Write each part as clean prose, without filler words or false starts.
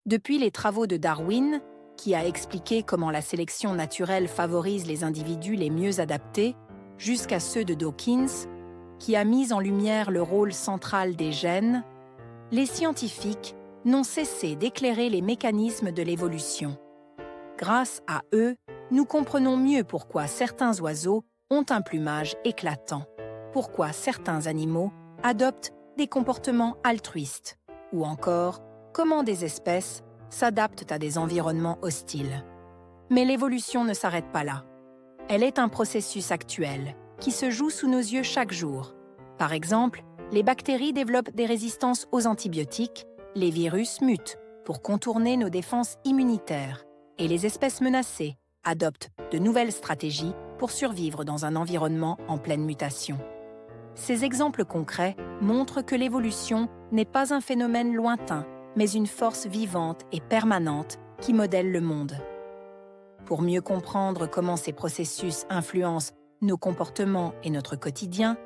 Depuis les travaux de Darwin, qui a expliqué comment la sélection naturelle favorise les individus les mieux adaptés, jusqu'à ceux de Dawkins, qui a mis en lumière le rôle central des gènes, les scientifiques n'ont cessé d'éclairer les mécanismes de l'évolution. Grâce à eux, nous comprenons mieux pourquoi certains oiseaux ont un plumage éclatant, pourquoi certains animaux adoptent des comportements altruistes, ou encore comment des espèces s'adaptent à des environnements hostiles. Mais l'évolution ne s'arrête pas là. Elle est un processus actuel qui se joue sous nos yeux chaque jour. Par exemple, les bactéries développent des résistances aux antibiotiques, les virus mutent pour contourner nos défenses immunitaires et les espèces menacées adoptent de nouvelles stratégies pour survivre dans un environnement en pleine mutation. Ces exemples concrets montrent que l'évolution n'est pas un phénomène lointain, mais une force vivante et permanente qui modèle le monde. Pour mieux comprendre comment ces processus influencent nos comportements et notre quotidien,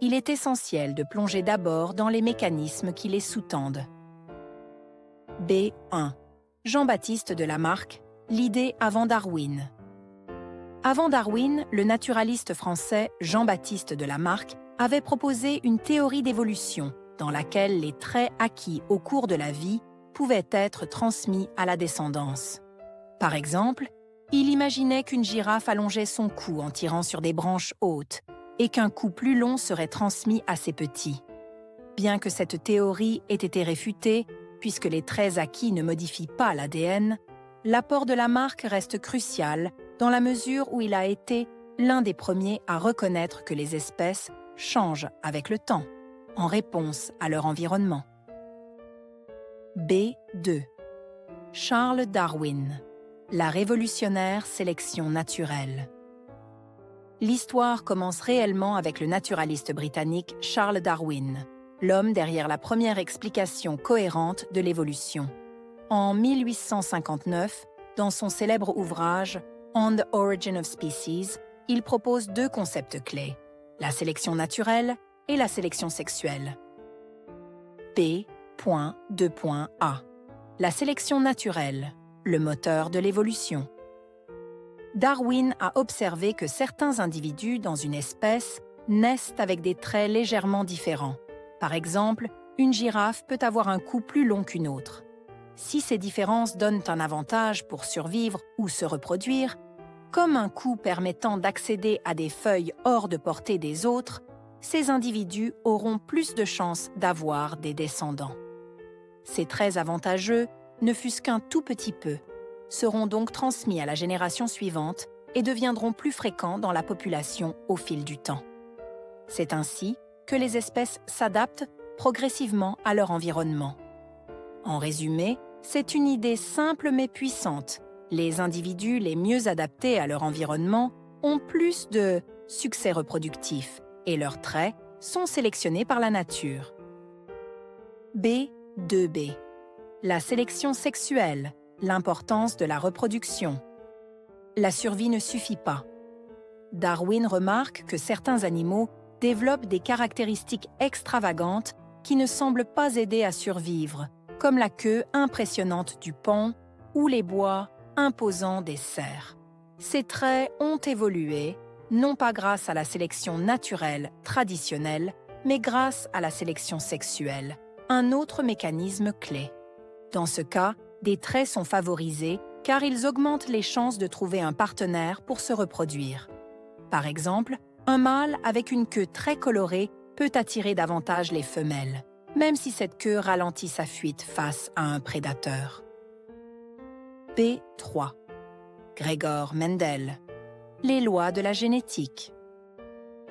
il est essentiel de plonger d'abord dans les mécanismes qui les sous-tendent. B1. Jean-Baptiste de Lamarck, l'idée avant Darwin. Avant Darwin, le naturaliste français Jean-Baptiste de Lamarck avait proposé une théorie d'évolution dans laquelle les traits acquis au cours de la vie pouvaient être transmis à la descendance. Par exemple, il imaginait qu'une girafe allongeait son cou en tirant sur des branches hautes et qu'un cou plus long serait transmis à ses petits. Bien que cette théorie ait été réfutée, puisque les traits acquis ne modifient pas l'ADN, l'apport de Lamarck reste crucial dans la mesure où il a été l'un des premiers à reconnaître que les espèces changent avec le temps, en réponse à leur environnement. B2. Charles Darwin, la révolutionnaire sélection naturelle. L'histoire commence réellement avec le naturaliste britannique Charles Darwin, l'homme derrière la première explication cohérente de l'évolution. En 1859, dans son célèbre ouvrage « On the Origin of Species », il propose deux concepts clés, la sélection naturelle et la sélection sexuelle. B.2.A. La sélection naturelle, le moteur de l'évolution. Darwin a observé que certains individus dans une espèce naissent avec des traits légèrement différents. Par exemple, une girafe peut avoir un cou plus long qu'une autre. Si ces différences donnent un avantage pour survivre ou se reproduire, comme un cou permettant d'accéder à des feuilles hors de portée des autres, ces individus auront plus de chances d'avoir des descendants. Ces traits avantageux, ne fût-ce qu'un tout petit peu, seront donc transmis à la génération suivante et deviendront plus fréquents dans la population au fil du temps. C'est ainsi que les espèces s'adaptent progressivement à leur environnement. En résumé, c'est une idée simple mais puissante. Les individus les mieux adaptés à leur environnement ont plus de succès reproductif et leurs traits sont sélectionnés par la nature. B2B. La sélection sexuelle, l'importance de la reproduction. La survie ne suffit pas. Darwin remarque que certains animaux développent des caractéristiques extravagantes qui ne semblent pas aider à survivre, comme la queue impressionnante du paon ou les bois imposants des cerfs. Ces traits ont évolué, non pas grâce à la sélection naturelle traditionnelle, mais grâce à la sélection sexuelle, un autre mécanisme clé. Dans ce cas, des traits sont favorisés car ils augmentent les chances de trouver un partenaire pour se reproduire. Par exemple, un mâle avec une queue très colorée peut attirer davantage les femelles, même si cette queue ralentit sa fuite face à un prédateur. B3. Gregor Mendel. Les lois de la génétique.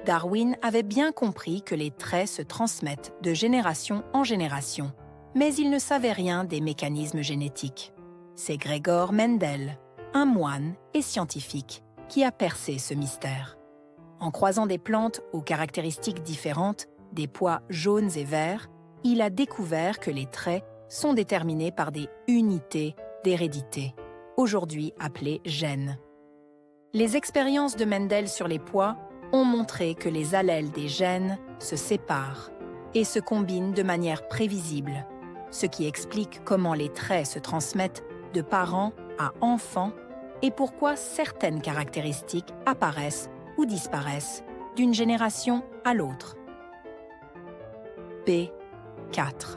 Darwin avait bien compris que les traits se transmettent de génération en génération, mais il ne savait rien des mécanismes génétiques. C'est Gregor Mendel, un moine et scientifique, qui a percé ce mystère. En croisant des plantes aux caractéristiques différentes, des pois jaunes et verts, il a découvert que les traits sont déterminés par des unités d'hérédité, aujourd'hui appelées gènes. Les expériences de Mendel sur les pois ont montré que les allèles des gènes se séparent et se combinent de manière prévisible. ce qui explique comment les traits se transmettent de parents à enfants et pourquoi certaines caractéristiques apparaissent ou disparaissent d'une génération à l'autre. B4.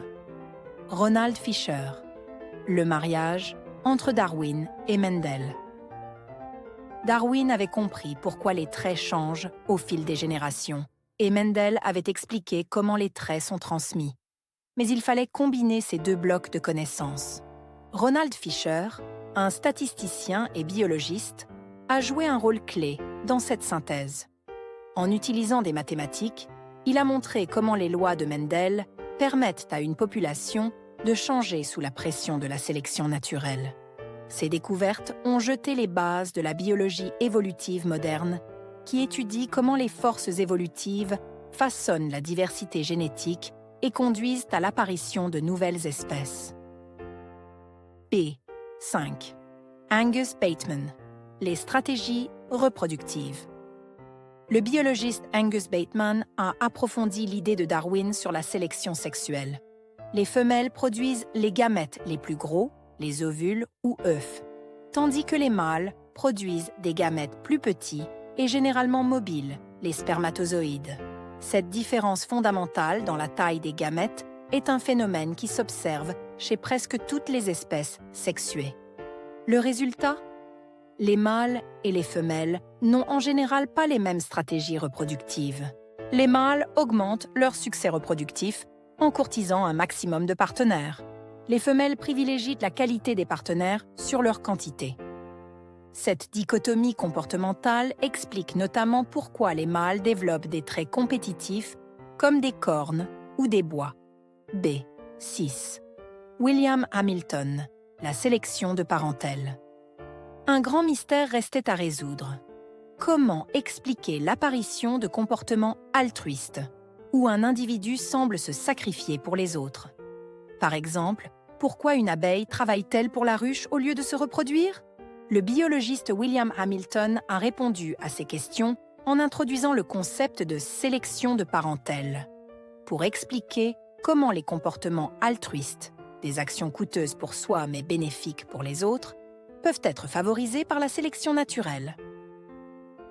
Ronald Fisher. Le mariage entre Darwin et Mendel. Darwin avait compris pourquoi les traits changent au fil des générations, et Mendel avait expliqué comment les traits sont transmis. Mais il fallait combiner ces deux blocs de connaissances. Ronald Fisher, un statisticien et biologiste, a joué un rôle clé dans cette synthèse. En utilisant des mathématiques, il a montré comment les lois de Mendel permettent à une population de changer sous la pression de la sélection naturelle. Ces découvertes ont jeté les bases de la biologie évolutive moderne, qui étudie comment les forces évolutives façonnent la diversité génétique et conduisent à l'apparition de nouvelles espèces. B5. Angus Bateman. Les stratégies reproductives. Le biologiste Angus Bateman a approfondi l'idée de Darwin sur la sélection sexuelle. Les femelles produisent les gamètes les plus gros, les ovules ou œufs, tandis que les mâles produisent des gamètes plus petits et généralement mobiles, les spermatozoïdes. Cette différence fondamentale dans la taille des gamètes est un phénomène qui s'observe chez presque toutes les espèces sexuées. Le résultat ? Les mâles et les femelles n'ont en général pas les mêmes stratégies reproductives. Les mâles augmentent leur succès reproductif en courtisant un maximum de partenaires. Les femelles privilégient la qualité des partenaires sur leur quantité. Cette dichotomie comportementale explique notamment pourquoi les mâles développent des traits compétitifs comme des cornes ou des bois. B6. William Hamilton. La sélection de parentèle. Un grand mystère restait à résoudre. Comment expliquer l'apparition de comportements altruistes, où un individu semble se sacrifier pour les autres? Par exemple, pourquoi une abeille travaille-t-elle pour la ruche au lieu de se reproduire? Le biologiste William Hamilton a répondu à ces questions en introduisant le concept de sélection de parentèle, pour expliquer comment les comportements altruistes, des actions coûteuses pour soi mais bénéfiques pour les autres, peuvent être favorisés par la sélection naturelle.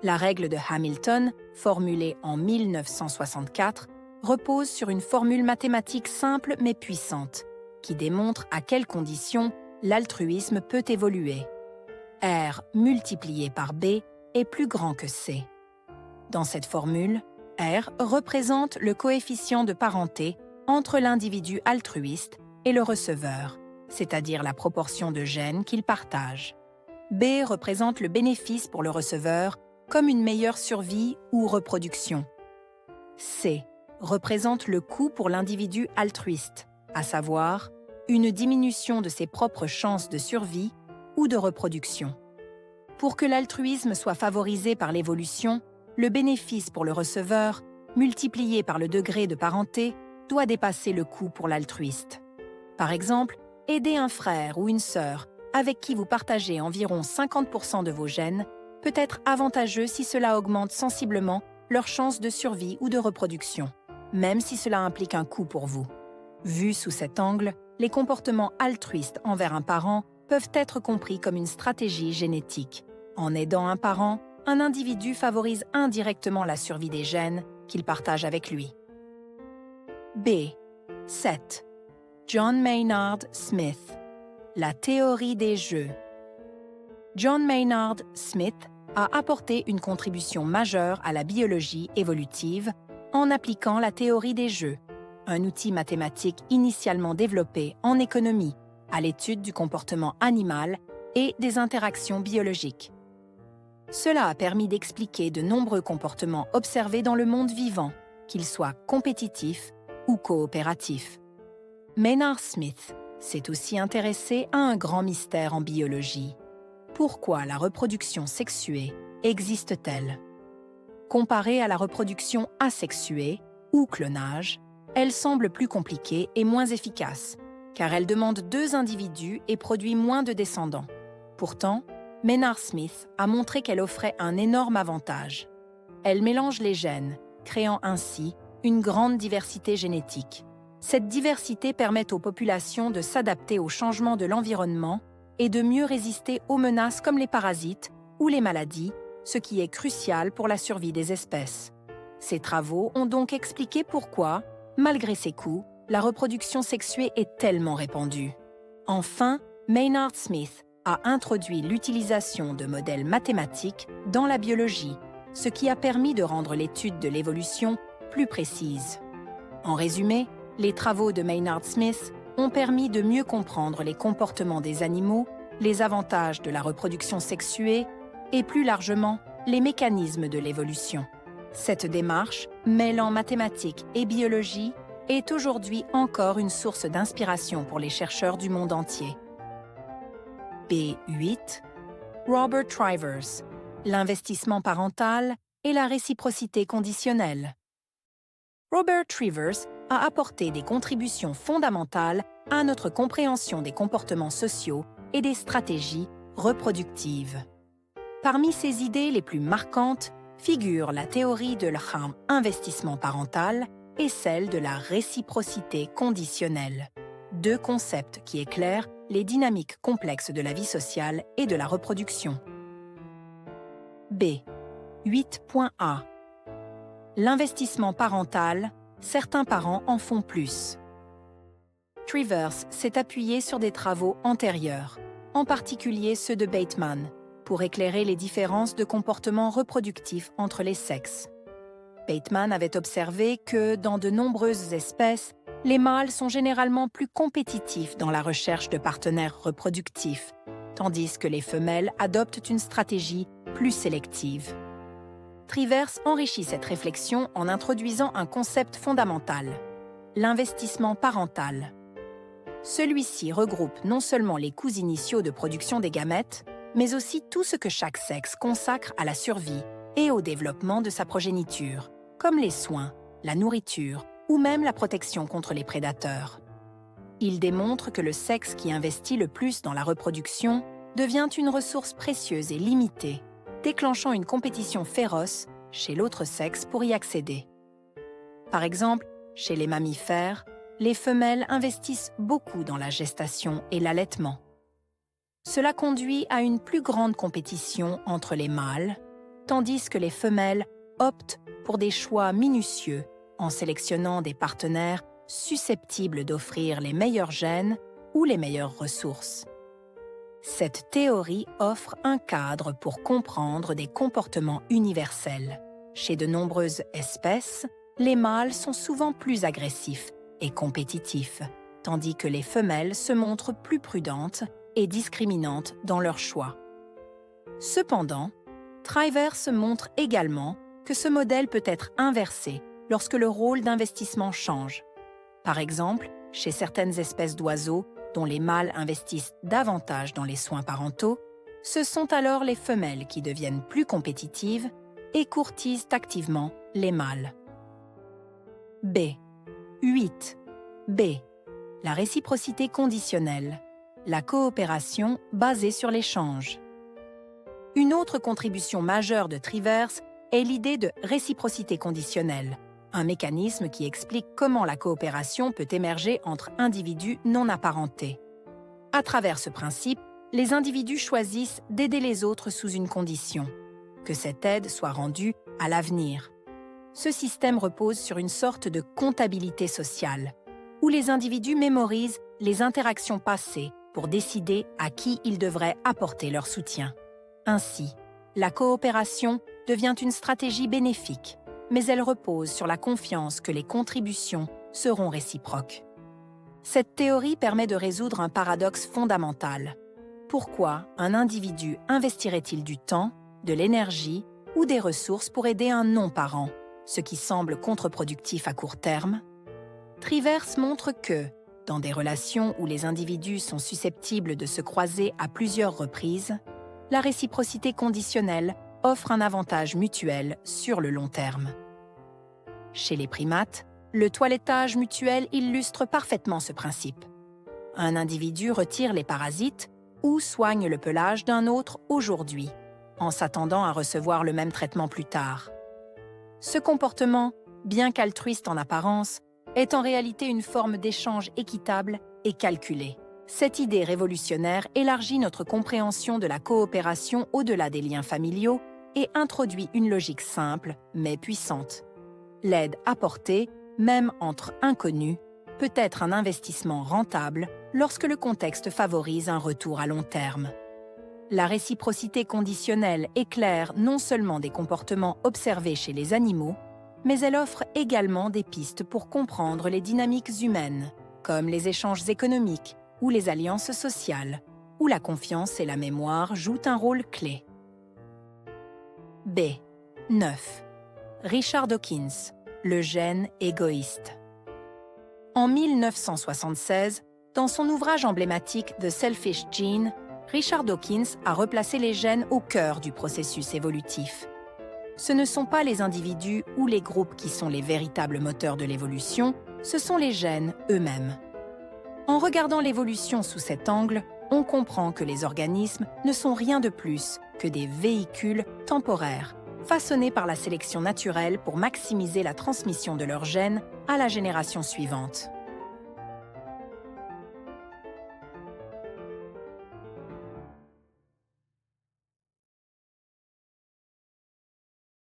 La règle de Hamilton, formulée en 1964, repose sur une formule mathématique simple mais puissante, qui démontre à quelles conditions l'altruisme peut évoluer. R multiplié par B est plus grand que C. Dans cette formule, R représente le coefficient de parenté entre l'individu altruiste et le receveur, c'est-à-dire la proportion de gènes qu'il partage. B représente le bénéfice pour le receveur comme une meilleure survie ou reproduction. C représente le coût pour l'individu altruiste, à savoir une diminution de ses propres chances de survie ou de reproduction. Pour que l'altruisme soit favorisé par l'évolution, le bénéfice pour le receveur, multiplié par le degré de parenté, doit dépasser le coût pour l'altruiste. Par exemple, aider un frère ou une sœur avec qui vous partagez environ 50% de vos gènes peut être avantageux si cela augmente sensiblement leurs chances de survie ou de reproduction, même si cela implique un coût pour vous. Vu sous cet angle, les comportements altruistes envers un parent peuvent être compris comme une stratégie génétique. En aidant un parent, un individu favorise indirectement la survie des gènes qu'il partage avec lui. B7. John Maynard Smith. La théorie des jeux. John Maynard Smith a apporté une contribution majeure à la biologie évolutive en appliquant la théorie des jeux, un outil mathématique initialement développé en économie à l'étude du comportement animal et des interactions biologiques. Cela a permis d'expliquer de nombreux comportements observés dans le monde vivant, qu'ils soient compétitifs ou coopératifs. Maynard Smith s'est aussi intéressé à un grand mystère en biologie. Pourquoi la reproduction sexuée existe-t-elle? Comparée à la reproduction asexuée, ou clonage, elle semble plus compliquée et moins efficace, car elle demande 2 individus et produit moins de descendants. Pourtant, Maynard Smith a montré qu'elle offrait un énorme avantage. Elle mélange les gènes, créant ainsi une grande diversité génétique. Cette diversité permet aux populations de s'adapter aux changements de l'environnement et de mieux résister aux menaces comme les parasites ou les maladies, ce qui est crucial pour la survie des espèces. Ces travaux ont donc expliqué pourquoi, malgré ces coûts, la reproduction sexuée est tellement répandue. Enfin, Maynard Smith a introduit l'utilisation de modèles mathématiques dans la biologie, ce qui a permis de rendre l'étude de l'évolution plus précise. En résumé, les travaux de Maynard Smith ont permis de mieux comprendre les comportements des animaux, les avantages de la reproduction sexuée et plus largement les mécanismes de l'évolution. Cette démarche, mêlant mathématiques et biologie, est aujourd'hui encore une source d'inspiration pour les chercheurs du monde entier. B8. Robert Trivers, l'investissement parental et la réciprocité conditionnelle. Robert Trivers a apporté des contributions fondamentales à notre compréhension des comportements sociaux et des stratégies reproductives. Parmi ses idées les plus marquantes figurent la théorie de l'investissement parental et celle de la réciprocité conditionnelle, deux concepts qui éclairent les dynamiques complexes de la vie sociale et de la reproduction. B. 8.A. L'investissement parental, certains parents en font plus. Trivers s'est appuyé sur des travaux antérieurs, en particulier ceux de Bateman, pour éclairer les différences de comportement reproductif entre les sexes. Bateman avait observé que, dans de nombreuses espèces, les mâles sont généralement plus compétitifs dans la recherche de partenaires reproductifs, tandis que les femelles adoptent une stratégie plus sélective. Trivers enrichit cette réflexion en introduisant un concept fondamental, l'investissement parental. Celui-ci regroupe non seulement les coûts initiaux de production des gamètes, mais aussi tout ce que chaque sexe consacre à la survie et au développement de sa progéniture, comme les soins, la nourriture ou même la protection contre les prédateurs. Il démontre que le sexe qui investit le plus dans la reproduction devient une ressource précieuse et limitée, déclenchant une compétition féroce chez l'autre sexe pour y accéder. Par exemple, chez les mammifères, les femelles investissent beaucoup dans la gestation et l'allaitement. Cela conduit à une plus grande compétition entre les mâles, tandis que les femelles optent pour des choix minutieux en sélectionnant des partenaires susceptibles d'offrir les meilleurs gènes ou les meilleures ressources. Cette théorie offre un cadre pour comprendre des comportements universels. Chez de nombreuses espèces, les mâles sont souvent plus agressifs et compétitifs, tandis que les femelles se montrent plus prudentes et discriminantes dans leurs choix. Cependant, Trivers montre également que ce modèle peut être inversé lorsque le rôle d'investissement change. Par exemple, chez certaines espèces d'oiseaux dont les mâles investissent davantage dans les soins parentaux, ce sont alors les femelles qui deviennent plus compétitives et courtisent activement les mâles. B. 8. B. La réciprocité conditionnelle, la coopération basée sur l'échange. Une autre contribution majeure de Trivers est l'idée de réciprocité conditionnelle, un mécanisme qui explique comment la coopération peut émerger entre individus non apparentés. À travers ce principe, les individus choisissent d'aider les autres sous une condition, que cette aide soit rendue à l'avenir. Ce système repose sur une sorte de comptabilité sociale, où les individus mémorisent les interactions passées pour décider à qui ils devraient apporter leur soutien. Ainsi, la coopération devient une stratégie bénéfique, mais elle repose sur la confiance que les contributions seront réciproques. Cette théorie permet de résoudre un paradoxe fondamental. Pourquoi un individu investirait-il du temps, de l'énergie ou des ressources pour aider un non-parent, ce qui semble contre-productif à court terme? Trivers montre que, dans des relations où les individus sont susceptibles de se croiser à plusieurs reprises, la réciprocité conditionnelle offre un avantage mutuel sur le long terme. Chez les primates, le toilettage mutuel illustre parfaitement ce principe. Un individu retire les parasites ou soigne le pelage d'un autre aujourd'hui, en s'attendant à recevoir le même traitement plus tard. Ce comportement, bien qu'altruiste en apparence, est en réalité une forme d'échange équitable et calculé. Cette idée révolutionnaire élargit notre compréhension de la coopération au-delà des liens familiaux et introduit une logique simple mais puissante. L'aide apportée, même entre inconnus, peut être un investissement rentable lorsque le contexte favorise un retour à long terme. La réciprocité conditionnelle éclaire non seulement des comportements observés chez les animaux, mais elle offre également des pistes pour comprendre les dynamiques humaines, comme les échanges économiques ou les alliances sociales, où la confiance et la mémoire jouent un rôle clé. B. 9. Richard Dawkins, le gène égoïste. En 1976, dans son ouvrage emblématique The Selfish Gene, Richard Dawkins a replacé les gènes au cœur du processus évolutif. Ce ne sont pas les individus ou les groupes qui sont les véritables moteurs de l'évolution, ce sont les gènes eux-mêmes. En regardant l'évolution sous cet angle, on comprend que les organismes ne sont rien de plus que des véhicules temporaires, façonnés par la sélection naturelle pour maximiser la transmission de leurs gènes à la génération suivante.